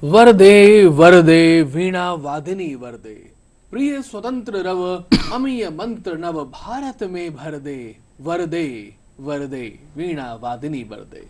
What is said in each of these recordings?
वरदे वरदे वीणा वादिनी वरदे, प्रिय स्वतंत्र रव, अमीय मंत्र नव, भारत में भर दे। वरदे वरदे वीणा वादिनी वरदे।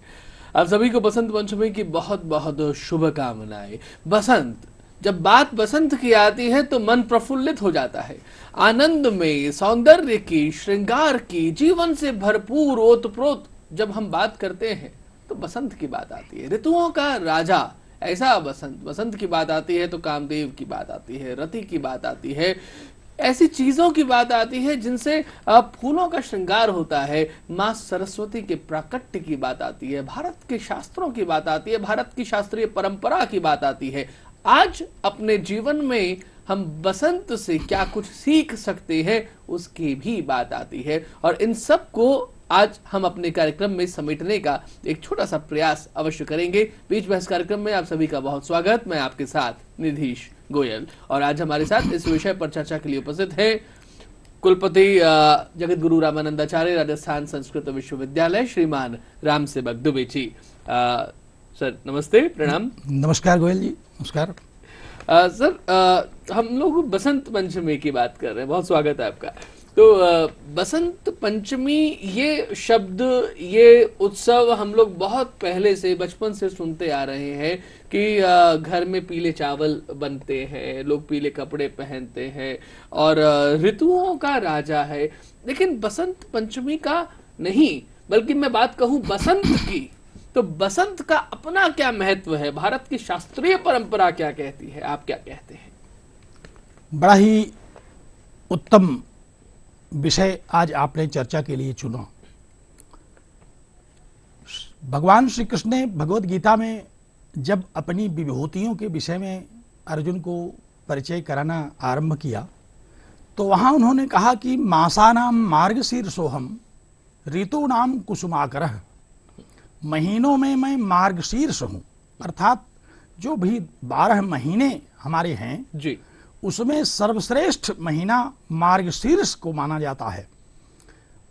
आप सभी को बसंत पंचमी की बहुत बहुत शुभकामनाएं। बसंत, जब बात बसंत की आती है तो मन प्रफुल्लित हो जाता है। आनंद में, सौंदर्य की, श्रृंगार की, जीवन से भरपूर ओतप्रोत जब हम बात करते हैं तो बसंत की बात आती है। ऋतुओं का राजा ऐसा बसंत। बसंत की बात आती है तो कामदेव की बात आती है, रति की बात आती है, ऐसी चीजों की बात आती है जिनसे फूलों का श्रृंगार होता है। माँ सरस्वती के प्राकट्य की बात आती है, भारत के शास्त्रों की बात आती है, भारत की शास्त्रीय परंपरा की बात आती है। आज अपने जीवन में हम बसंत से क्या कुछ सीख सकते हैं उसकी भी बात आती है, और इन सब को आज हम अपने कार्यक्रम में समेटने का एक छोटा सा प्रयास अवश्य करेंगे। बीच बहस कार्यक्रम में आप सभी का बहुत स्वागत। मैं आपके साथ निधीश गोयल, और आज हमारे साथ इस विषय पर चर्चा के लिए उपस्थित है कुलपति जगत गुरु रामानंदाचार्य, राजस्थान संस्कृत विश्वविद्यालय, श्रीमान राम सेवक दुबे जी। सर नमस्ते, प्रणाम। नमस्कार गोयल जी, नमस्कार। सर, हम लोग बसंत पंचमी की बात कर रहे हैं, बहुत स्वागत है आपका। तो बसंत पंचमी, ये शब्द, ये उत्सव हम लोग बहुत पहले से, बचपन से सुनते आ रहे हैं कि घर में पीले चावल बनते हैं, लोग पीले कपड़े पहनते हैं, और ऋतुओं का राजा है। लेकिन बसंत पंचमी का नहीं, बल्कि मैं बात कहूं बसंत की, तो बसंत का अपना क्या महत्व है, भारत की शास्त्रीय परंपरा क्या कहती है, आप क्या कहते हैं? बड़ा ही उत्तम विषय आज आपने चर्चा के लिए चुना। भगवान श्री कृष्ण ने भगवत गीता में जब अपनी विभूतियों के विषय में अर्जुन को परिचय कराना आरंभ किया, तो वहाँ उन्होंने कहा कि मासानाम मार्गशीर्षोहम ऋतूनाम कुसुमाकरः, महीनों में मैं मार्गशीर्ष हूँ। अर्थात जो भी 12 महीने हमारे हैं जी, उसमें सर्वश्रेष्ठ महीना मार्गशीर्ष को माना जाता है।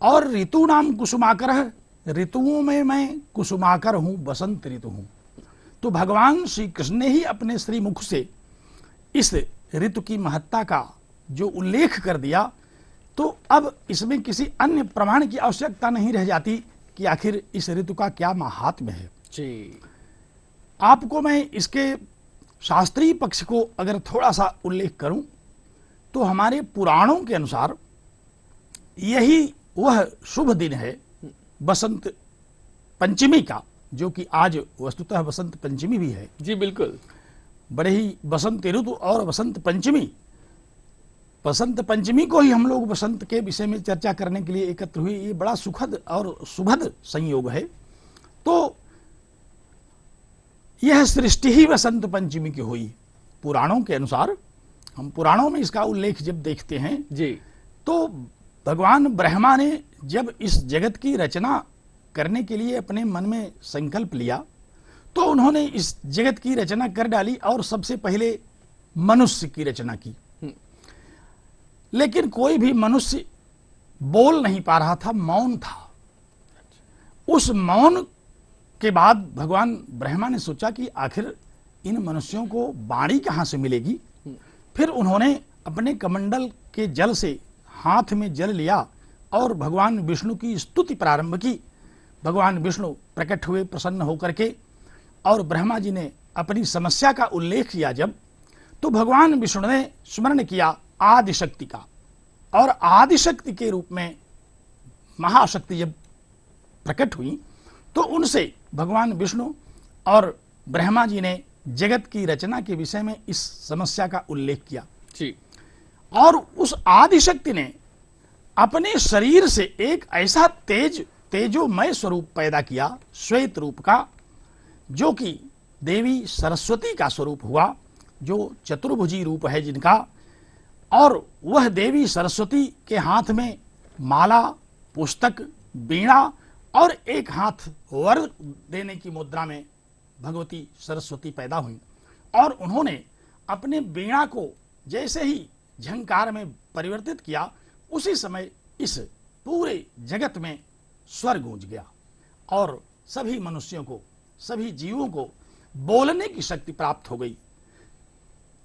और ऋतु नाम कुसुमाकर है, ऋतुओं में मैं कुसुमाकर हूँ, बसंत ऋतु हूँ। तो भगवान श्री कृष्ण ने ही अपने श्रीमुख से इस ऋतु की महत्ता का जो उल्लेख कर दिया, तो अब इसमें किसी अन्य प्रमाण की आवश्यकता नहीं रह जाती कि आखिर इस ऋतु का क्या महात्म्य है। जी, आपको मैं इसके शास्त्रीय पक्ष को अगर थोड़ा सा उल्लेख करूं, तो हमारे पुराणों के अनुसार यही वह शुभ दिन है बसंत पंचमी का, जो कि आज वस्तुतः बसंत पंचमी भी है। जी बिल्कुल। बड़े ही बसंत ऋतु और बसंत पंचमी, बसंत पंचमी को ही हम लोग बसंत के विषय में चर्चा करने के लिए एकत्र हुए, ये बड़ा सुखद और सुभद संयोग है। तो यह सृष्टि ही बसंत पंचमी की हुई पुराणों के अनुसार। हम पुराणों में इसका उल्लेख जब देखते हैं जी, तो भगवान ब्रह्मा ने जब इस जगत की रचना करने के लिए अपने मन में संकल्प लिया, तो उन्होंने इस जगत की रचना कर डाली और सबसे पहले मनुष्य की रचना की। लेकिन कोई भी मनुष्य बोल नहीं पा रहा था, मौन था। उस मौन के बाद भगवान ब्रह्मा ने सोचा कि आखिर इन मनुष्यों को वाणी कहाँ से मिलेगी। फिर उन्होंने अपने कमंडल के जल से हाथ में जल लिया और भगवान विष्णु की स्तुति प्रारंभ की। भगवान विष्णु प्रकट हुए प्रसन्न होकर के, और ब्रह्मा जी ने अपनी समस्या का उल्लेख किया जब, तो भगवान विष्णु ने स्मरण किया आदिशक्ति का, और आदिशक्ति के रूप में महाशक्ति जब प्रकट हुई, तो उनसे भगवान विष्णु और ब्रह्मा जी ने जगत की रचना के विषय में इस समस्या का उल्लेख किया। जी, और उस आदिशक्ति ने अपने शरीर से एक ऐसा तेजोमय स्वरूप पैदा किया, श्वेत रूप का, जो कि देवी सरस्वती का स्वरूप हुआ, जो चतुर्भुजी रूप है जिनका। और वह देवी सरस्वती के हाथ में माला, पुस्तक, वीणा और एक हाथ वर देने की मुद्रा में भगवती सरस्वती पैदा हुई। और उन्होंने अपने वीणा को जैसे ही झंकार में परिवर्तित किया, उसी समय इस पूरे जगत में स्वर गूंज गया और सभी मनुष्यों को, सभी जीवों को बोलने की शक्ति प्राप्त हो गई।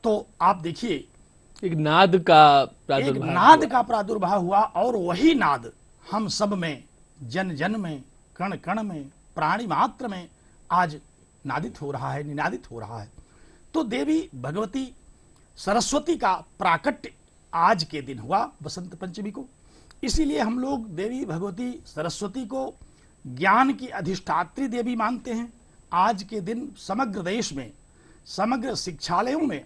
तो आप देखिए, एक नाद का एक प्रादुर्भाव नाद हुआ। का प्रादुर्भाव हुआ और वही नाद हम सब में, जन जन में, कण कण में, प्राणी मात्र में आज नादित हो रहा है, निनादित हो रहा है। तो देवी भगवती सरस्वती का प्राकट्य आज के दिन हुआ, बसंत पंचमी को। इसीलिए हम लोग देवी भगवती सरस्वती को ज्ञान की अधिष्ठात्री देवी मानते हैं। आज के दिन समग्र देश में, समग्र शिक्षालयों में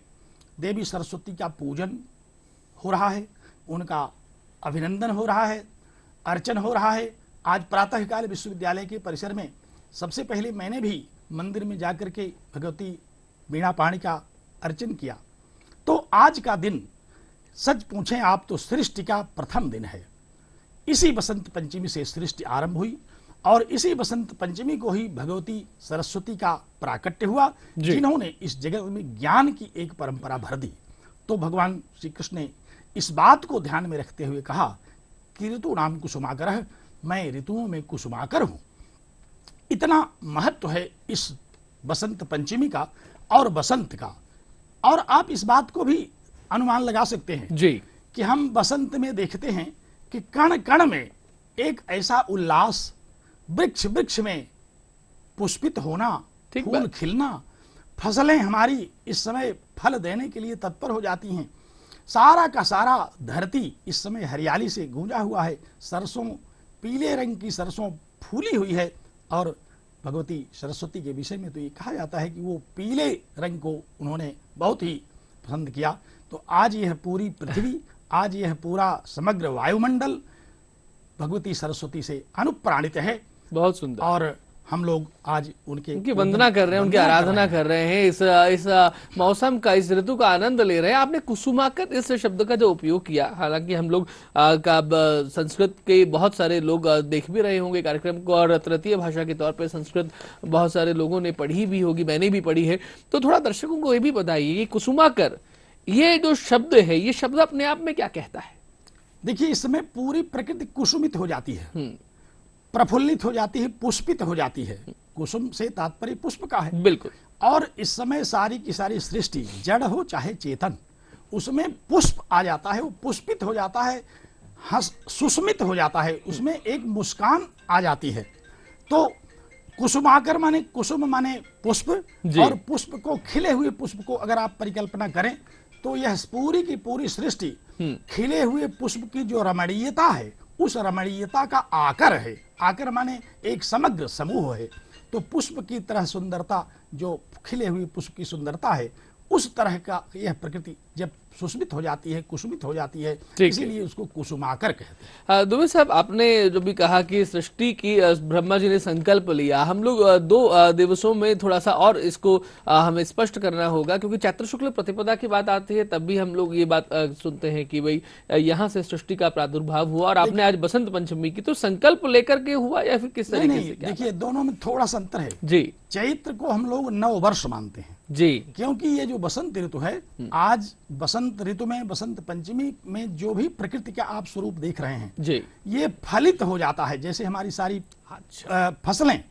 देवी सरस्वती का पूजन हो रहा है, उनका अभिनंदन हो रहा है, अर्चन हो रहा है। आज प्रातःकाल विश्वविद्यालय के परिसर में सबसे पहले मैंने भी मंदिर में जाकर के भगवती वीणा पाणी का अर्चन किया। तो आज का दिन सच पूछें आप तो सृष्टि का प्रथम दिन है। इसी बसंत पंचमी से सृष्टि आरंभ हुई और इसी बसंत पंचमी को ही भगवती सरस्वती का प्राकट्य हुआ, जिन्होंने इस जगत में ज्ञान की एक परंपरा भर दी। तो भगवान श्री कृष्ण ने इस बात को ध्यान में रखते हुए कहा कि ऋतु नाम कुसुमाकर, मैं ऋतुओं में कुसुमाकर हूं। इतना महत्व है इस बसंत पंचमी का और बसंत का। और आप इस बात को भी अनुमान लगा सकते हैं जी कि हम बसंत में देखते हैं कि कण कण में एक ऐसा उल्लास, वृक्ष वृक्ष में पुष्पित होना, फूल खिलना, फसलें हमारी इस समय फल देने के लिए तत्पर हो जाती हैं। सारा का सारा धरती इस समय हरियाली से गूंजा हुआ है। सरसों, पीले रंग की सरसों फूली हुई है। और भगवती सरस्वती के विषय में तो ये कहा जाता है कि वो पीले रंग को उन्होंने बहुत ही पसंद किया। तो आज यह पूरी पृथ्वी, आज यह पूरा समग्र वायुमंडल भगवती सरस्वती से अनुप्राणित है। बहुत सुंदर। और हम लोग आज उनकी वंदना कर रहे हैं, उनकी आराधना कर रहे हैं, इस मौसम का, इस ऋतु का आनंद ले रहे हैं। आपने कुसुमाकर इस शब्द का जो उपयोग किया, हालांकि हम लोग संस्कृत के बहुत सारे लोग देख भी रहे होंगे कार्यक्रम को, और तृतीय भाषा के तौर पर संस्कृत बहुत सारे लोगों ने पढ़ी भी होगी, मैंने भी पढ़ी है। तो थोड़ा दर्शकों को ये भी बताइए, ये कुसुमाकर, ये जो शब्द है, ये शब्द अपने आप में क्या कहता है? देखिए, इस समय पूरी प्रकृति कुसुमित हो जाती है, प्रफुल्लित हो जाती है, पुष्पित हो जाती है। कुसुम से तात्पर्य पुष्प का है। बिल्कुल। और इस समय सारी की सारी सृष्टि, जड़ हो चाहे चेतन, उसमें पुष्प आ जाता है, वो पुष्पित हो जाता है, सुस्मित हो जाता है, उसमें एक मुस्कान आ जाती है। तो कुसुमाकर माने, कुसुम माने पुष्प, और पुष्प को, खिले हुए पुष्प को अगर आप परिकल्पना करें तो यह पूरी की पूरी सृष्टि खिले हुए पुष्प की जो रमणीयता है, उस रमणीयता का आकर है। आकर माने एक समग्र समूह है। तो पुष्प की तरह सुंदरता, जो खिले हुए पुष्प की सुंदरता है, उस तरह का यह प्रकृति जब सुस्मित हो जाती है, कुसुमित हो जाती है, इसीलिए उसको कुसुमाकर कहते हैं। दुबे साहब, आपने जो भी कहा कि सृष्टि की ब्रह्मा जी ने संकल्प लिया, हम लोग 2 दिवसों में थोड़ा सा और इसको हमें स्पष्ट करना होगा, क्योंकि चैत्र शुक्ल प्रतिपदा की बात आती है तब भी हम लोग ये बात सुनते हैं कि भाई यहाँ से सृष्टि का प्रादुर्भाव हुआ, और आपने आज बसंत पंचमी की, तो संकल्प लेकर के हुआ या फिर किस तरीके से? देखिए, दोनों में थोड़ा सा अंतर है जी। चैत्र को हम लोग नव वर्ष मानते हैं जी, क्योंकि ये जो बसंत ऋतु है, आज बसंत ऋतु में, बसंत पंचमी में जो भी प्रकृति का आप स्वरूप देख रहे हैं जी, ये फलित हो जाता है। जैसे हमारी सारी फसलें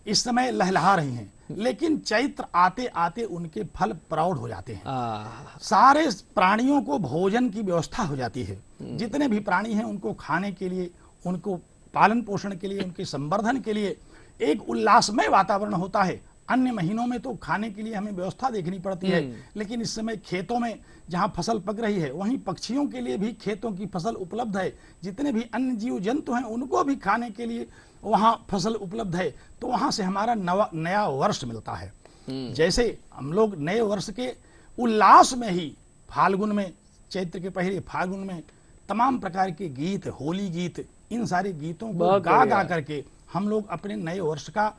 इस समय लहलहा रही हैं, लेकिन चैत्र आते आते उनके फल प्रौढ़ हो जाते हैं। सारे प्राणियों को भोजन की व्यवस्था हो जाती है। जितने भी प्राणी हैं उनको खाने के लिए, उनको पालन पोषण के लिए, उनके संवर्धन के लिए एक उल्लासमय वातावरण होता है। अन्य महीनों में तो खाने के लिए हमें व्यवस्था देखनी पड़ती है, लेकिन इस समय खेतों में जहां फसल पक रही है, वहीं पक्षियों के लिए भी खेतों की फसल उपलब्ध है। जितने भी अन्य जीव जंतु हैं उनको भी खाने के लिए वहां फसल उपलब्ध है। तो वहां से हमारा नया वर्ष मिलता है। जैसे हम लोग नए वर्ष के उल्लास में ही फाल्गुन में, चैत्र के पहले फाल्गुन में तमाम प्रकार के गीत, होली गीत, इन सारे गीतों को गा करके हम लोग अपने नए वर्ष का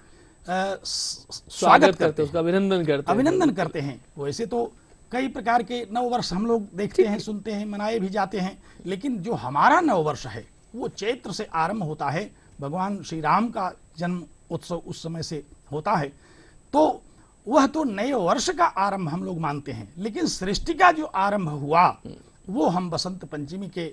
स्वागत करते हैं, उसका अभिनंदन करते हैं। वैसे तो कई प्रकार के नव वर्ष हम लोग देखते हैं, सुनते हैं, मनाए भी जाते हैं, लेकिन जो हमारा नव वर्ष है वो चैत्र से आरंभ होता है। भगवान श्री राम का जन्म उत्सव उस समय से होता है। तो वह तो नए वर्ष का आरंभ हम लोग मानते हैं, लेकिन सृष्टि का जो आरंभ हुआ वो हम बसंत पंचमी के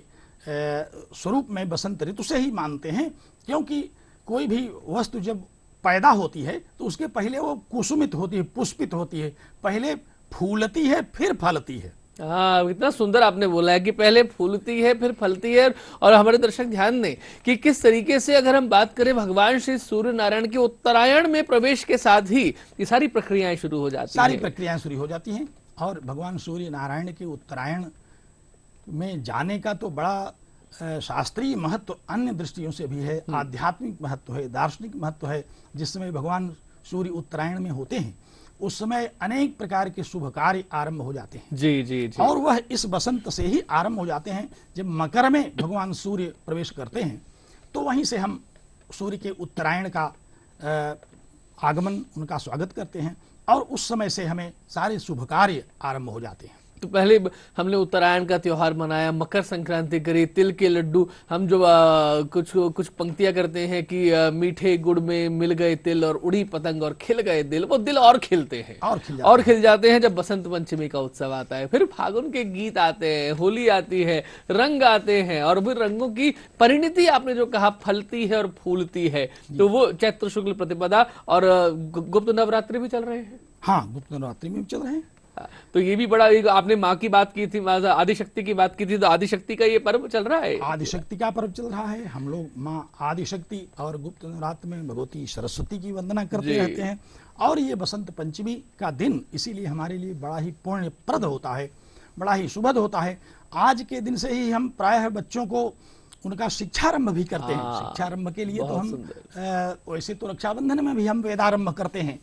स्वरूप में बसंत ऋतु से ही मानते हैं। क्योंकि कोई भी वस्तु जब पैदा होती है तो उसके पहले वो कुसुमित होती है, पुष्पित होती है, पहले फूलती है फिर फलती है। हाँ, इतना सुंदर आपने बोला है कि पहले फूलती है फिर फलती है। और हमारे दर्शक ध्यान दें कि किस तरीके से अगर हम बात करें भगवान श्री सूर्य नारायण के उत्तरायण में प्रवेश के साथ ही ये सारी प्रक्रियाएं शुरू हो जाती सारी हैं। प्रक्रियाएं शुरू हो जाती हैं। और भगवान सूर्य नारायण के उत्तरायण में जाने का तो बड़ा शास्त्रीय महत्व अन्य दृष्टियों से भी है, आध्यात्मिक महत्व है, दार्शनिक महत्व है। जिस समय भगवान सूर्य उत्तरायण में होते हैं उस समय अनेक प्रकार के शुभ कार्य आरंभ हो जाते हैं। जी जी जी। और वह इस बसंत से ही आरंभ हो जाते हैं। जब मकर में भगवान सूर्य प्रवेश करते हैं तो वहीं से हम सूर्य के उत्तरायण का आगमन, उनका स्वागत करते हैं और उस समय से हमें सारे शुभ कार्य आरंभ हो जाते हैं। तो पहले हमने उत्तरायण का त्योहार मनाया, मकर संक्रांति करी, तिल के लड्डू, हम जो कुछ कुछ पंक्तियां करते हैं कि मीठे गुड़ में मिल गए तिल और उड़ी पतंग और खिल गए दिल, वो दिल और खिलते हैं और खिल जाते हैं जब बसंत पंचमी का उत्सव आता है। फिर फागुन के गीत आते हैं, होली आती है, रंग आते हैं और फिर रंगों की परिणति आपने जो कहा फलती है और फूलती है, तो वो चैत्र शुक्ल प्रतिपदा और गुप्त नवरात्रि भी चल रहे हैं। हाँ, गुप्त नवरात्रि में भी चल रहे हैं। तो ये भी बड़ा, आपने माँ की बात की थी, आदिशक्ति की बात की थी, तो आदिशक्ति का ये पर्व चल रहा है। आदिशक्ति का पर्व चल रहा है। हम लोग माँ आदिशक्ति और गुप्त नवरात्र में भगवती सरस्वती की वंदना करते रहते हैं। और ये बसंत पंचमी का दिन इसीलिए हमारे लिए बड़ा ही पुण्यप्रद होता है, बड़ा ही शुभद होता है। आज के दिन से ही हम प्रायः बच्चों को उनका शिक्षारंभ भी करते हैं। शिक्षारंभ के लिए तो हम वैसे तो रक्षाबंधन में भी हम वेदारंभ करते हैं,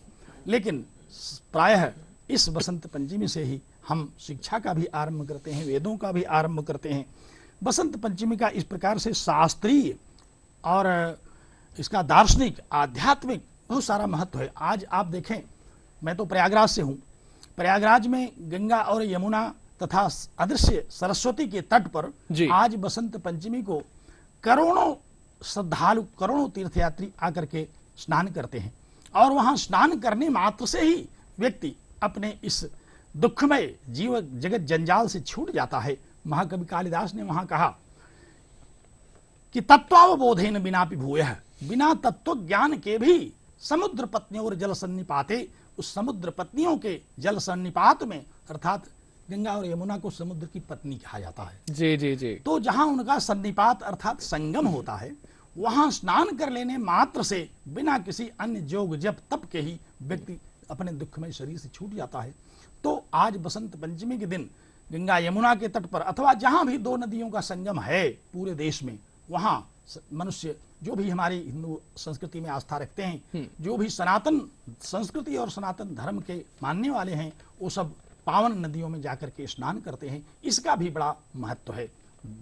लेकिन प्रायः इस बसंत पंचमी से ही हम शिक्षा का भी आरंभ करते हैं, वेदों का भी आरंभ करते हैं। बसंत पंचमी का इस प्रकार से शास्त्रीय और इसका दार्शनिक, आध्यात्मिक बहुत सारा महत्व है। आज आप देखें, मैं तो प्रयागराज से हूँ। प्रयागराज में गंगा और यमुना तथा अदृश्य सरस्वती के तट पर आज बसंत पंचमी को करोड़ों श्रद्धालु, करोड़ों तीर्थयात्री आकर के स्नान करते हैं। और वहाँ स्नान करने मात्र से ही व्यक्ति अपने इस दुखमय जीव जगत जंजाल से छूट जाता है। महाकवि कालिदास ने वहां कहा कि तत्वावबोधेन बिना भूयः, बिना तत्व ज्ञान के भी समुद्र पत्नियों और जल सन्निपाते, उस समुद्र पत्नियों के जल सन्निपात में, अर्थात गंगा और यमुना को समुद्र की पत्नी कहा जाता है। जी जी जी। तो जहां उनका सन्निपात अर्थात संगम होता है, वहां स्नान कर लेने मात्र से बिना किसी अन्य जोग जप तप के ही व्यक्ति अपने दुखमय शरीर से छूट जाता है। तो आज बसंत पंचमी के दिन गंगा यमुना के तट पर अथवा जहां भी दो नदियों का संगम है पूरे देश में, वहां मनुष्य जो भी हमारी हिंदू संस्कृति में आस्था रखते हैं, जो भी सनातन संस्कृति और सनातन धर्म के मानने वाले हैं, वो सब पावन नदियों में जाकर के स्नान करते हैं। इसका भी बड़ा महत्व है,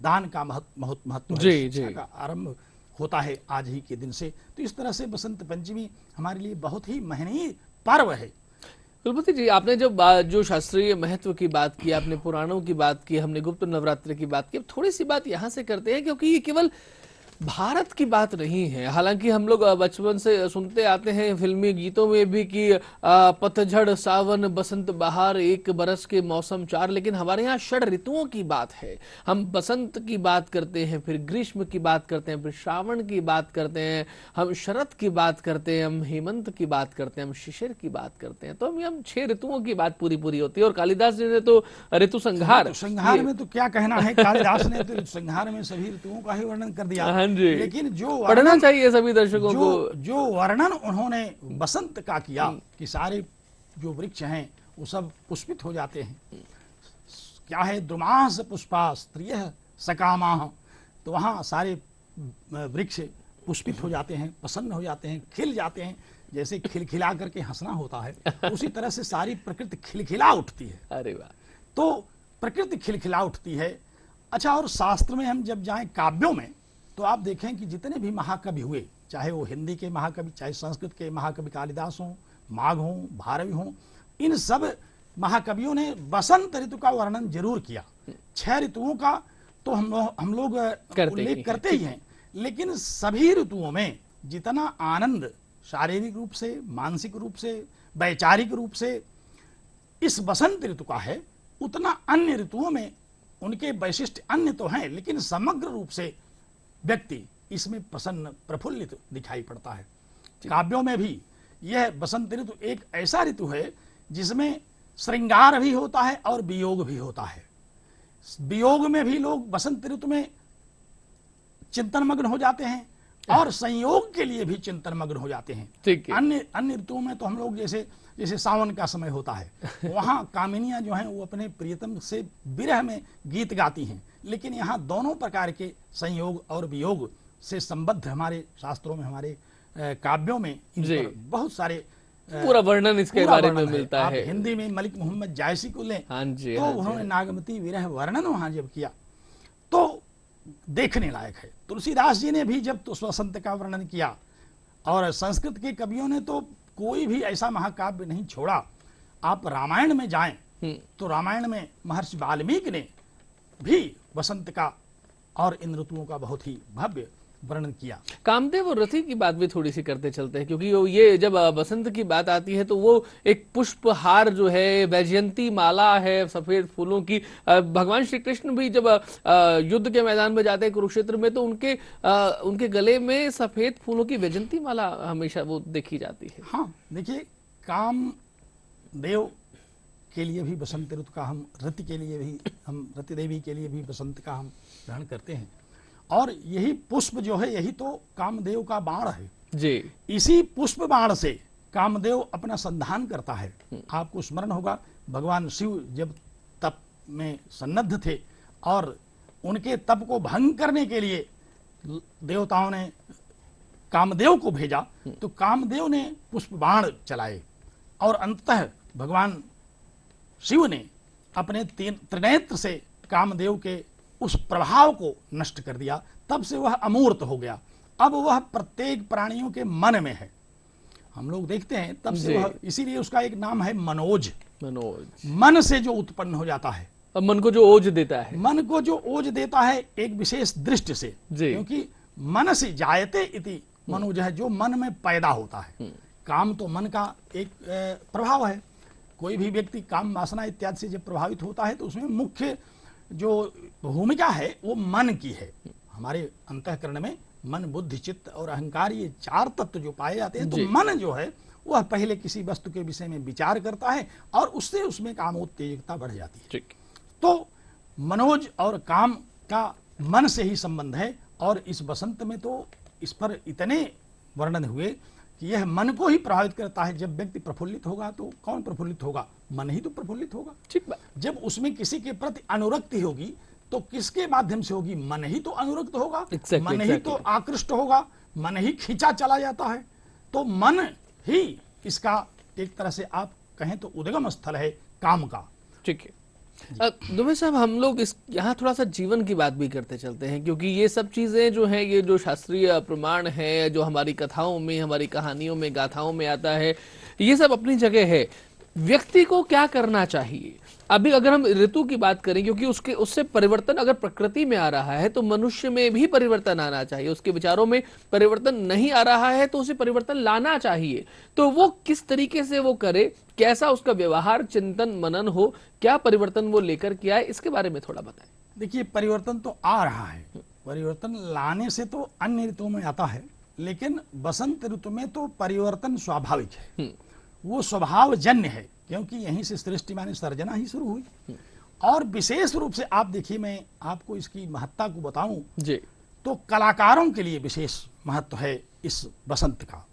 दान का महत्व है। शिक्षा का आरंभ होता है आज ही के दिन से। तो इस तरह से बसंत पंचमी हमारे लिए बहुत ही महनीय पर्व है। कुलपति जी, आपने जो शास्त्रीय महत्व की बात की, आपने पुराणों की बात की, हमने गुप्त नवरात्रि की बात की, अब थोड़ी सी बात यहाँ से करते हैं, क्योंकि ये केवल भारत की बात नहीं है। हालांकि हम लोग बचपन से सुनते आते हैं फिल्मी गीतों में भी कि पतझड़ सावन बसंत बहार एक बरस के मौसम चार, लेकिन हमारे यहाँ षड ऋतुओं की बात है। हम बसंत की बात करते हैं, फिर ग्रीष्म की बात करते हैं, फिर श्रावण की बात करते हैं, हम शरद की बात करते हैं, हम हेमंत की बात करते हैं, हम शिशिर की बात करते हैं। तो हम 6 ऋतुओं की बात पूरी होती है। और कालिदास जी ने तो ऋतु संहार, संहार में तो क्या कहना है, कालिदास ने तो संहार में सभी ऋतुओं का ही वर्णन कर दिया। लेकिन जो पढ़ना चाहिए सभी दर्शकों को, जो वर्णन उन्होंने बसंत का किया कि सारे जो वृक्ष हैं वो सब पुष्पित हो जाते हैं। क्या है, द्रुमास पुष्पा स्त्रियः सकामाः, तो वहाँ सारे वृक्ष पुष्पित हो जाते हैं, प्रसन्न हो जाते हैं, खिल जाते हैं। जैसे खिलखिला करके हंसना होता है, उसी तरह से सारी प्रकृति खिलखिला उठती है। अरे वाह। तो प्रकृति खिलखिला उठती है। अच्छा, और शास्त्र में हम जब जाएं, काव्यों में, तो आप देखें कि जितने भी महाकवि हुए, चाहे वो हिंदी के महाकवि, चाहे संस्कृत के महाकवि कालिदास हों, माघ हों, भारवी हों, इन सब महाकवियों ने बसंत ऋतु का वर्णन जरूर किया। 6 ऋतुओं का तो हम लोग उल्लेख करते ही हैं, लेकिन सभी ऋतुओं में जितना आनंद शारीरिक रूप से, मानसिक रूप से, वैचारिक रूप से इस बसंत ऋतु का है, उतना अन्य ऋतुओं में उनके वैशिष्ट्य अन्य तो हैं, लेकिन समग्र रूप से व्यक्ति इसमें प्रसन्न प्रफुल्लित दिखाई पड़ता है। काव्यों में भी यह बसंत ऋतु एक ऐसा ऋतु है जिसमें श्रृंगार भी होता है और वियोग भी होता है। वियोग में भी लोग बसंत ऋतु में चिंतन मग्न हो जाते हैं और संयोग के लिए भी चिंतन मग्न हो जाते हैं। ठीक है। अन्य ऋतुओं में तो हम लोग जैसे जैसे सावन का समय होता है वहाँ कामिनियां जो हैं वो अपने प्रियतम से विरह में गीत गाती हैं, लेकिन यहाँ दोनों प्रकार के संयोग और वियोग से संबद्ध हमारे शास्त्रों में, हमारे काव्यों में इन जी। पर बहुत सारे पूरा वर्णन इसके पूरा बारे में वर्णन है। मिलता आप है। हिंदी में मलिक मोहम्मद जायसी को लें हाँ जी, तो हाँ जी, उन्होंने हाँ जी। नागमती विरह वर्णन वहां जब किया तो देखने लायक है। तुलसीदास जी ने भी जब तो वसंत का वर्णन किया, और संस्कृत के कवियों ने तो कोई भी ऐसा महाकाव्य नहीं छोड़ा। आप रामायण में जाएं तो रामायण में महर्षि वाल्मीकि ने भी वसंत का और इन ऋतुओं का बहुत ही भव्य वर्णन किया। कामदेव और रति की बात भी थोड़ी सी करते चलते हैं, क्योंकि ये जब बसंत की बात आती है तो वो एक पुष्पहार जो है, वैजयंती माला है सफेद फूलों की। भगवान श्री कृष्ण भी जब युद्ध के मैदान में जाते हैं कुरुक्षेत्र में तो उनके गले में सफेद फूलों की वैजयंती माला हमेशा वो देखी जाती है। हाँ, देखिए कामदेव के लिए भी बसंत ऋतु का हम रति के लिए भी हम रति देवी के लिए भी बसंत का हम ग्रहण करते हैं, और यही पुष्प जो है यही तो कामदेव का बाण है जी। इसी पुष्प बाण से कामदेव अपना संधान करता है। आपको स्मरण होगा भगवान शिव जब तप में सन्नद्ध थे और उनके तप को भंग करने के लिए देवताओं ने कामदेव को भेजा तो कामदेव ने पुष्प बाण चलाए और अंततः भगवान शिव ने अपने त्रिनेत्र से कामदेव के उस प्रभाव को नष्ट कर दिया। तब से वह अमूर्त हो गया। अब वह प्रत्येक प्राणियों के मन में है, हम लोग देखते हैं। तब से वह, इसीलिए उसका एक नाम है मनोज। मन से जो उत्पन्न हो जाता है, मन को जो ओज देता है, मन को जो ओज देता है एक विशेष दृष्टि से, क्योंकि मन से जायते इति मनोज है, जो मन में पैदा होता है। काम तो मन का एक प्रभाव है। कोई भी व्यक्ति काम वासना इत्यादि से जब प्रभावित होता है तो उसमें मुख्य जो भूमिका है वो मन की है। हमारे अंतःकरण में मन, बुद्धि, चित्त और अहंकार, ये चार तत्व जो पाए जाते हैं, तो मन जो है वह पहले किसी वस्तु के विषय में विचार करता है और उससे उसमें कामोत्तेजकता बढ़ जाती है। तो मनोज और काम का मन से ही संबंध है। और इस बसंत में तो इस पर इतने वर्णन हुए कि यह मन को ही प्रभावित करता है। जब व्यक्ति प्रफुल्लित होगा तो कौन प्रफुल्लित होगा? मन ही तो प्रफुल्लित होगा। ठीक बात। जब उसमें किसी के प्रति अनुरक्ति होगी तो किसके माध्यम से होगी? मन ही तो अनुरक्त होगा। मन ही तो आकृष्ट होगा, मन ही खींचा चला जाता है। तो मन ही इसका एक तरह से आप कहें तो उद्गम स्थल है काम का। ठीक है। दुबे साहब, हम लोग इस यहाँ थोड़ा सा जीवन की बात भी करते चलते हैं, क्योंकि ये सब चीजें जो हैं, ये जो शास्त्रीय प्रमाण है, जो हमारी कथाओं में, हमारी कहानियों में, गाथाओं में आता है, ये सब अपनी जगह है। व्यक्ति को क्या करना चाहिए? अभी अगर हम ऋतु की बात करें, क्योंकि उससे परिवर्तन अगर प्रकृति में आ रहा है तो मनुष्य में भी परिवर्तन आना चाहिए। उसके विचारों में परिवर्तन नहीं आ रहा है तो उसे परिवर्तन लाना चाहिए। तो वो किस तरीके से वो करे, कैसा उसका व्यवहार, चिंतन, मनन हो, क्या परिवर्तन वो लेकर के आए, इसके बारे में थोड़ा बताएं। देखिए, परिवर्तन तो आ रहा है। परिवर्तन लाने से तो अन्य ऋतुओं में आता है, लेकिन बसंत ऋतु में तो परिवर्तन स्वाभाविक है। वो स्वभावजन्य है, क्योंकि यहीं से सृष्टि माने सर्जना ही शुरू हुई। और विशेष रूप से आप देखिए, मैं आपको इसकी महत्ता को बताऊं जी, तो कलाकारों के लिए विशेष महत्व है इस बसंत का।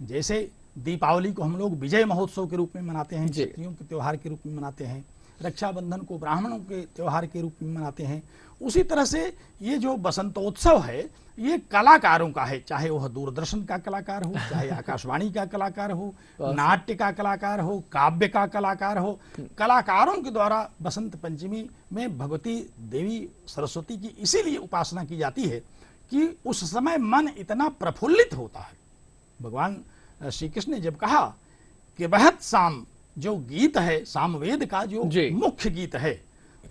जैसे दीपावली को हम लोग विजय महोत्सव के रूप में मनाते हैं, क्षत्रियों के त्योहार के रूप में मनाते हैं, रक्षाबंधन को ब्राह्मणों के त्योहार के रूप में मनाते हैं, उसी तरह से ये जो बसंतोत्सव है ये कलाकारों का है। चाहे वह दूरदर्शन का कलाकार हो, चाहे आकाशवाणी का कलाकार हो, नाट्य का कलाकार हो, काव्य का कलाकार हो, कलाकारों के द्वारा बसंत पंचमी में भगवती देवी सरस्वती की इसीलिए उपासना की जाती है कि उस समय मन इतना प्रफुल्लित होता है। भगवान श्री कृष्ण ने जब कहा कि बहत साम, जो गीत है सामवेद का जो मुख्य गीत है,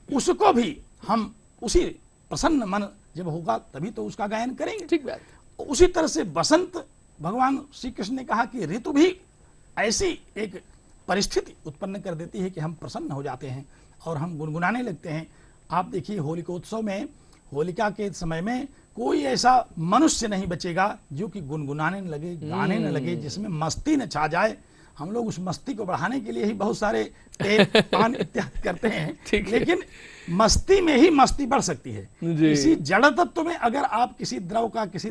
उसको भी हम उसी प्रसन्न मन जब होगा तभी तो उसका गायन करेंगे। ठीक बात। उसी तरह से बसंत, भगवान श्री कृष्ण ने कहा कि ऋतु भी ऐसी एक परिस्थिति उत्पन्न कर देती है कि हम प्रसन्न हो जाते हैं और हम गुनगुनाने लगते हैं। आप देखिए, होलिकोत्सव में होलिका के समय में कोई ऐसा मनुष्य नहीं बचेगा जो कि गुनगुनाने न लगे, गाने न लगे, जिसमें मस्ती न छा जाए। हम लोग उस मस्ती को बढ़ाने के लिए ही बहुत सारे तेल पान इत्यादि करते हैं, ठीक है। लेकिन मस्ती में ही मस्ती बढ़ सकती है। जी। किसी जड़ तत्व में अगर आप किसी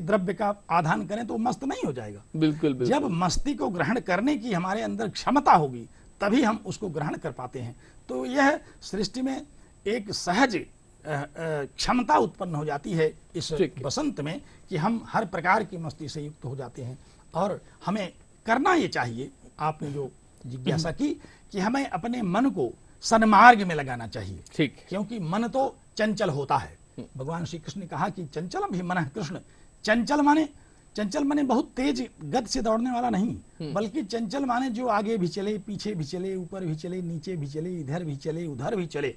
द्रव्य का आधान करें तो वो मस्त नहीं हो जाएगा। बिल्कुल बिल्कुल। जब मस्ती को ग्रहण करने की हमारे अंदर क्षमता होगी तभी हम उसको ग्रहण कर पाते हैं। तो यह सृष्टि में एक सहज क्षमता उत्पन्न हो जाती है इस बसंत में कि हम हर प्रकार की मस्ती से युक्त हो जाते हैं। और हमें करना ये चाहिए, आपने जो जिज्ञासा की, कि हमें अपने मन को सन्मार्ग में लगाना चाहिए। ठीक। क्योंकि मन तो चंचल होता है। भगवान श्री कृष्ण ने कहा कि चंचलम भी मन कृष्ण। चंचल माने बहुत तेज गति से दौड़ने वाला नहीं, बल्कि चंचल माने जो आगे भी चले, पीछे भी चले, ऊपर भी चले, नीचे भी चले, इधर भी चले, उधर भी चले।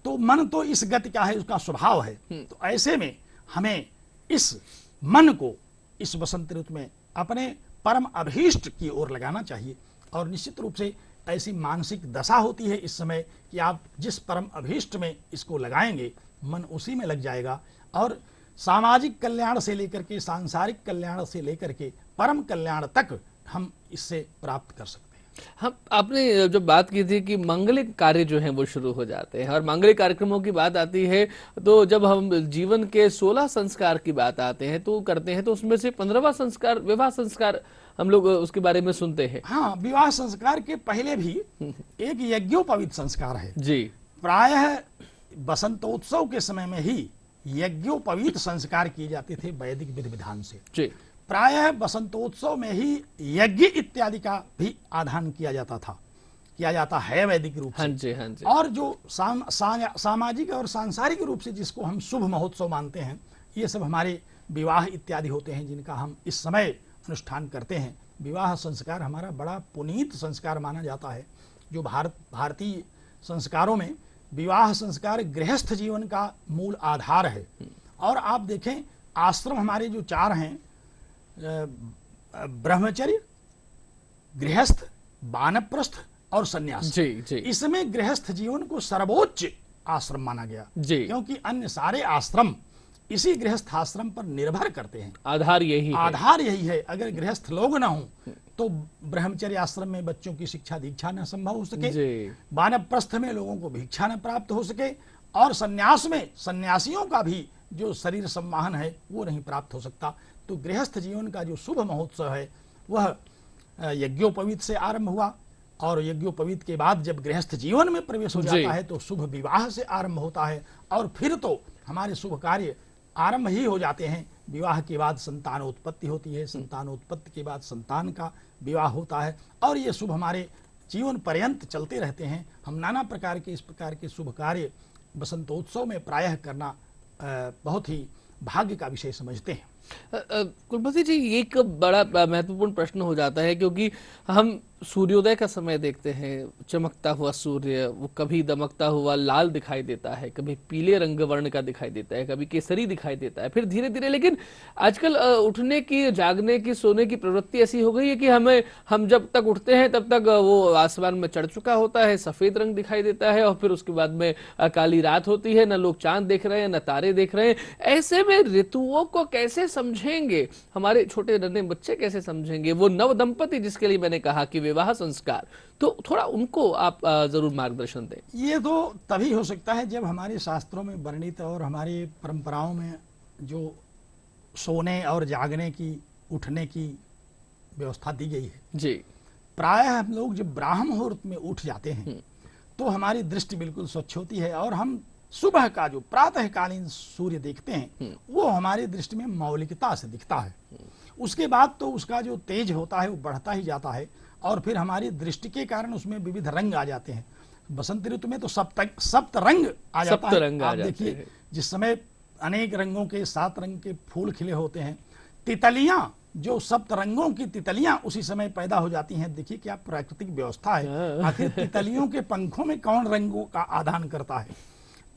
तो मन तो इस गति का है, उसका स्वभाव है। तो ऐसे में हमें इस मन को इस बसंत ऋतु में अपने परम अभीष्ट की ओर लगाना चाहिए। और निश्चित रूप से ऐसी मानसिक दशा होती है इस समय कि आप जिस परम अभीष्ट में इसको लगाएंगे, मन उसी में लग जाएगा। और सामाजिक कल्याण से लेकर के सांसारिक कल्याण से लेकर के परम कल्याण तक हम इससे प्राप्त कर सकते हैं। हम आपने जब बात की थी कि मांगलिक कार्य जो हैं वो शुरू हो जाते हैं, और मांगलिक कार्यक्रमों की बात आती है तो जब हम जीवन के 16 संस्कार की बात आते हैं तो करते हैं, तो उसमें से 15वां संस्कार विवाह संस्कार हम लोग उसके बारे में सुनते हैं। हाँ, विवाह संस्कार के पहले भी एक यज्ञोपवीत संस्कार है जी। प्रायः बसंतोत्सव के समय में ही यज्ञोपवीत संस्कार किए जाते थे वैदिक विधि विधान से। जी। प्रायः बसंतोत्सव में ही यज्ञ इत्यादि का भी आधान किया जाता है वैदिक रूप से। हाँ जी, हाँ जी। और जो सामाजिक और सांसारिक रूप से जिसको हम शुभ महोत्सव मानते हैं, ये सब हमारे विवाह इत्यादि होते हैं जिनका हम इस समय अनुष्ठान करते हैं। विवाह संस्कार हमारा बड़ा पुनीत संस्कार माना जाता है। जो भारतीय संस्कारों में विवाह संस्कार गृहस्थ जीवन का मूल आधार है। और आप देखें, आश्रम हमारे जो 4 हैं, ब्रह्मचर्य, गृहस्थ, वानप्रस्थ और सन्यास। जी जी। इसमें गृहस्थ जीवन को सर्वोच्च आश्रम माना गया जी। क्योंकि अन्य सारे आश्रम इसी गृहस्थ आश्रम पर निर्भर करते हैं। आधार यही है। अगर गृहस्थ लोग ना हों तो ब्रह्मचर्य आश्रम में बच्चों की शिक्षा दीक्षा न संभव हो सके, वानप्रस्थ में लोगों को भिक्षा न प्राप्त हो सके, और सन्यास में सन्यासियों का भी जो शरीर सम्माहन है वो नहीं प्राप्त हो सकता। तो गृहस्थ जीवन का जो शुभ महोत्सव है वह यज्ञोपवीत से आरंभ हुआ, और यज्ञोपवीत के बाद जब गृहस्थ जीवन में प्रवेश हो जाता है तो शुभ विवाह से आरंभ होता है। और फिर तो हमारे शुभ कार्य आरंभ ही हो जाते हैं। विवाह के बाद संतानोत्पत्ति होती है, संतानोत्पत्ति के बाद संतान का विवाह होता है, और ये शुभ हमारे जीवन पर्यंत चलते रहते हैं। हम नाना प्रकार के इस प्रकार के शुभ कार्य बसंतोत्सव में प्रायः करना बहुत ही भाग्य का विषय समझते हैं। कुलपति जी, एक बड़ा महत्वपूर्ण प्रश्न हो जाता है, क्योंकि हम सूर्योदय का समय देखते हैं, चमकता हुआ सूर्य वो कभी दमकता हुआ लाल दिखाई देता है, कभी पीले रंग वर्ण का दिखाई देता है, कभी केसरी दिखाई देता है, फिर धीरे धीरे। लेकिन आजकल उठने की, जागने की, सोने की प्रवृत्ति ऐसी हो गई है कि हम जब तक उठते हैं तब तक वो आसमान में चढ़ चुका होता है, सफेद रंग दिखाई देता है, और फिर उसके बाद में काली रात होती है, न लोग चांद देख रहे हैं न तारे देख रहे हैं। ऐसे में ऋतुओं को कैसे समझेंगे हमारे छोटे नन्हे बच्चे, कैसे समझेंगे वो नव दंपति जिसके लिए मैंने कहा कि विवाह संस्कार, तो थोड़ा उनको आप जरूर मार्गदर्शन दें। ये तो तभी हो सकता है जब हमारे शास्त्रों में वर्णित और हमारी परंपराओं में जो सोने और जागने की, उठने की व्यवस्था दी गई है। जी। प्रायः हम लोग जब ब्राह्म मुहूर्त में उठ जाते हैं तो हमारी दृष्टि बिल्कुल स्वच्छ होती है, और हम सुबह का जो प्रातःकालीन सूर्य देखते हैं वो हमारी दृष्टि में मौलिकता से दिखता है। उसके बाद तो उसका जो तेज होता है वो बढ़ता ही जाता है, और फिर हमारी दृष्टि के कारण उसमें विविध रंग आ जाते हैं। बसंत ऋतु में तो सप्त रंग आ जाता है। आप देखिए, जिस समय अनेक रंगों के 7 रंग के फूल खिले होते हैं, तितलियां, जो 7 रंगों की तितलियां उसी समय पैदा हो जाती हैं। देखिए क्या प्राकृतिक व्यवस्था है। आखिर तितलियों के पंखों में कौन रंगों का आदान करता है?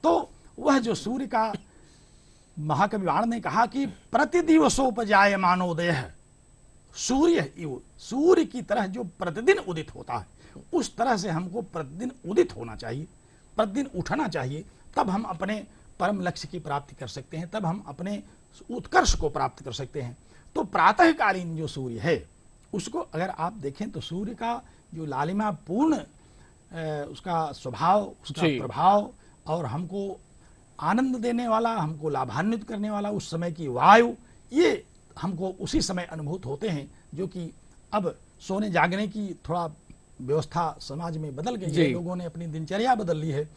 तो वह जो सूर्य का, महाकवि वाण ने कहा कि प्रतिदिवसोपजाय मानोदय, सूर्य की तरह जो प्रतिदिन उदित होता है, उस तरह से हमको प्रतिदिन उदित होना चाहिए, प्रतिदिन उठना चाहिए। तब हम अपने परम लक्ष्य की प्राप्ति कर सकते हैं, तब हम अपने उत्कर्ष को प्राप्त कर सकते हैं। तो प्रातःकालीन जो सूर्य है उसको अगर आप देखें तो सूर्य का जो लालिमा पूर्ण उसका स्वभाव, उसका जी। प्रभाव और हमको आनंद देने वाला, हमको लाभान्वित करने वाला उस समय की वायु, ये हमको उसी समय अनुभूत होते हैं, जो कि अब सोने जागने की थोड़ा व्यवस्था समाज में बदल गई जी। है, लोगों ने अपनी दिनचर्या बदल ली है,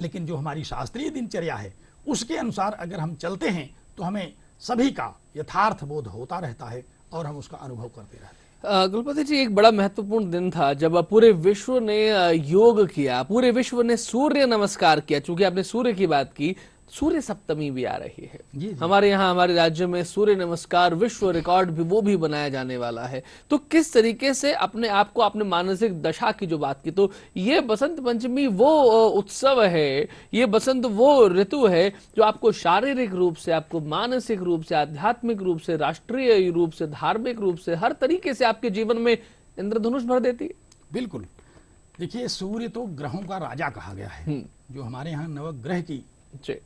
लेकिन जो हमारी शास्त्रीय दिनचर्या है उसके अनुसार अगर हम चलते हैं तो हमें सभी का यथार्थ बोध होता रहता है और हम उसका अनुभव करते रहते हैं। गुलपति जी, एक बड़ा महत्वपूर्ण दिन था जब पूरे विश्व ने योग किया, पूरे विश्व ने सूर्य नमस्कार किया। चूंकि आपने सूर्य की बात की, सूर्य सप्तमी भी आ रही है जी, जी। हमारे यहाँ, हमारे राज्य में सूर्य नमस्कार विश्व रिकॉर्ड भी वो भी बनाया जाने वाला है। तो किस तरीके से अपने आप को, अपने मानसिक दशा की जो बात की, तो ये बसंत पंचमी वो उत्सव है, ये बसंत वो ऋतु है जो आपको शारीरिक रूप से, आपको मानसिक रूप से, आध्यात्मिक रूप से, राष्ट्रीय रूप से, धार्मिक रूप से, हर तरीके से आपके जीवन में इंद्रधनुष भर देती है। बिल्कुल। देखिए, सूर्य तो ग्रहों का राजा कहा गया है। जो हमारे यहाँ नवग्रह की जी।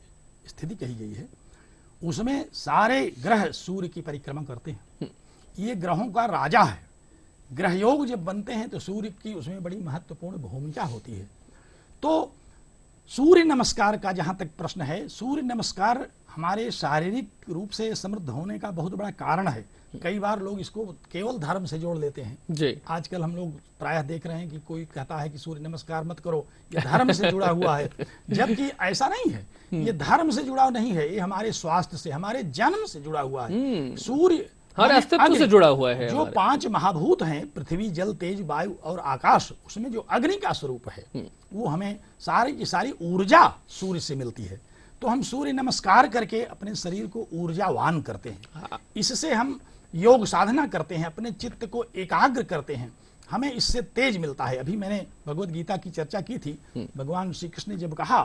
स्थिति कही गई है उसमें सारे ग्रह सूर्य की परिक्रमा करते हैं। ये ग्रहों का राजा है। ग्रह योग जब बनते हैं तो सूर्य की उसमें बड़ी महत्वपूर्ण भूमिका होती है। तो सूर्य नमस्कार का जहाँ तक प्रश्न है, सूर्य नमस्कार हमारे शारीरिक रूप से समृद्ध होने का बहुत बड़ा कारण है। कई बार लोग इसको केवल धर्म से जोड़ लेते हैं। जी। आजकल हम लोग प्रायः देख रहे हैं कि कोई कहता है कि सूर्य नमस्कार मत करो, ये धर्म से जुड़ा हुआ है, जबकि ऐसा नहीं है। ये धर्म से जुड़ा नहीं है, ये हमारे स्वास्थ्य से, हमारे जन्म से जुड़ा हुआ है। सूर्य हर माने अस्तित्व अग्नि, से जुड़ा हुआ है। जो 5 महाभूत हैं, पृथ्वी, जल, तेज, वायु और आकाश, उसमें जो अग्नि का स्वरूप है वो हमें सारी की सारी ऊर्जा सूर्य से मिलती है। तो हम सूर्य नमस्कार करके अपने शरीर को ऊर्जावान करते हैं। इससे हम योग साधना करते हैं, अपने चित्त को एकाग्र करते हैं, हमें इससे तेज मिलता है। अभी मैंने भगवत गीता की चर्चा की थी। भगवान श्री कृष्ण ने जब कहा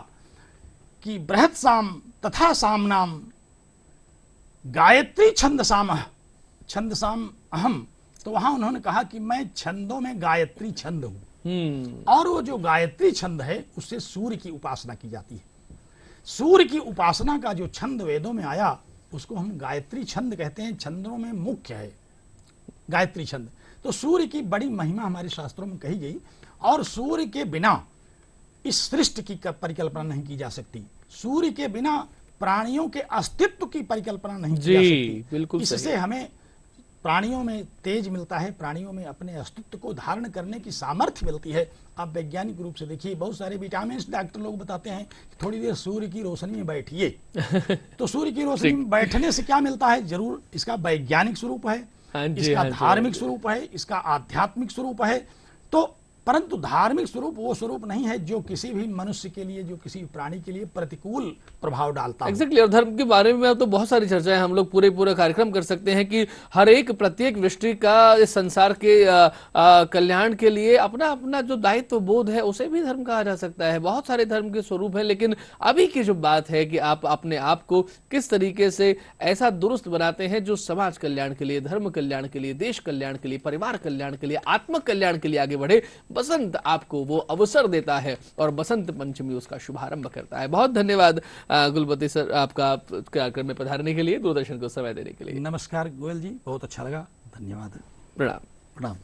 कि बृहत साम तथा सामनाम गायत्री छंद साम अहम, तो वहां उन्होंने कहा कि मैं छंदों में गायत्री छंद हूं। और वो जो गायत्री छंद है उससे सूर्य की उपासना की जाती है। सूर्य की उपासना का जो छंद वेदों में आया उसको हम गायत्री छंद कहते हैं। छंदों में मुख्य है गायत्री छंद। तो सूर्य की बड़ी महिमा हमारे शास्त्रों में कही गई, और सूर्य के बिना इस सृष्टि की परिकल्पना नहीं की जा सकती। सूर्य के बिना प्राणियों के अस्तित्व की परिकल्पना नहीं की जा सकती। बिल्कुल इससे सही। हमें प्राणियों में तेज मिलता है, प्राणियों में अपने अस्तित्व को धारण करने की सामर्थ्य मिलती है। आप वैज्ञानिक रूप से देखिए, बहुत सारे विटामिन डॉक्टर लोग बताते हैं कि थोड़ी देर सूर्य की रोशनी में बैठिए। तो सूर्य की रोशनी में बैठने से क्या मिलता है? जरूर इसका वैज्ञानिक स्वरूप है, इसका धार्मिक स्वरूप है, इसका आध्यात्मिक स्वरूप है। तो परंतु धार्मिक स्वरूप वो स्वरूप नहीं है जो किसी भी मनुष्य के लिए, जो किसी प्राणी के लिए प्रतिकूल प्रभाव डालता है। एग्जैक्टली। और धर्म के बारे में तो बहुत सारी चर्चाएं हम लोग पूरे कार्यक्रम कर सकते हैं कि हर एक प्रत्येक व्यक्ति का इस संसार के कल्याण के लिए अपना अपना जो दायित्व बोध है उसे भी धर्म कहा जा सकता है। बहुत सारे धर्म के स्वरूप हैं, लेकिन अभी की जो बात है कि आप अपने आप को किस तरीके से ऐसा दुरुस्त बनाते हैं जो समाज कल्याण के लिए, धर्म कल्याण के लिए, देश कल्याण के लिए, परिवार कल्याण के लिए, आत्म कल्याण के लिए आगे बढ़े। बसंत आपको वो अवसर देता है और बसंत पंचमी उसका शुभारंभ करता है। बहुत धन्यवाद गुलपति सर, आपका कार्यक्रम में पधारने के लिए, दूरदर्शन को समय देने के लिए। नमस्कार गोयल जी, बहुत अच्छा लगा, धन्यवाद, प्रणाम। प्रणाम।